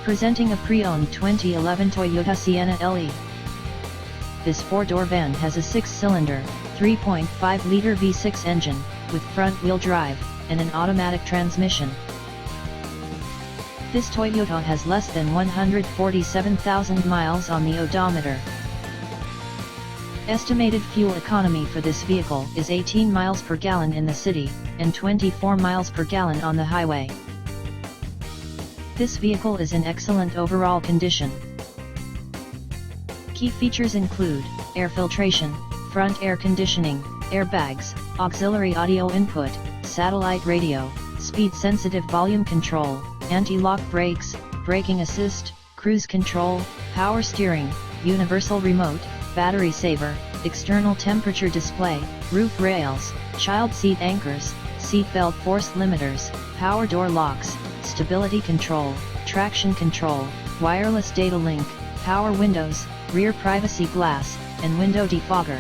Presenting a pre-owned 2011 Toyota Sienna LE. This four-door van has a six-cylinder, 3.5-liter V6 engine, with front-wheel drive, and an automatic transmission. This Toyota has less than 147,000 miles on the odometer. Estimated fuel economy for this vehicle is 18 miles per gallon in the city, and 24 miles per gallon on the highway. This vehicle is in excellent overall condition. Key features include air filtration, front air conditioning, airbags, auxiliary audio input, satellite radio, speed-sensitive volume control, anti-lock brakes, braking assist, cruise control, power steering, universal remote, battery saver, external temperature display, roof rails, child seat anchors, seat belt force limiters, power door locks, stability control, traction control, wireless data link, power windows, rear privacy glass, and window defogger.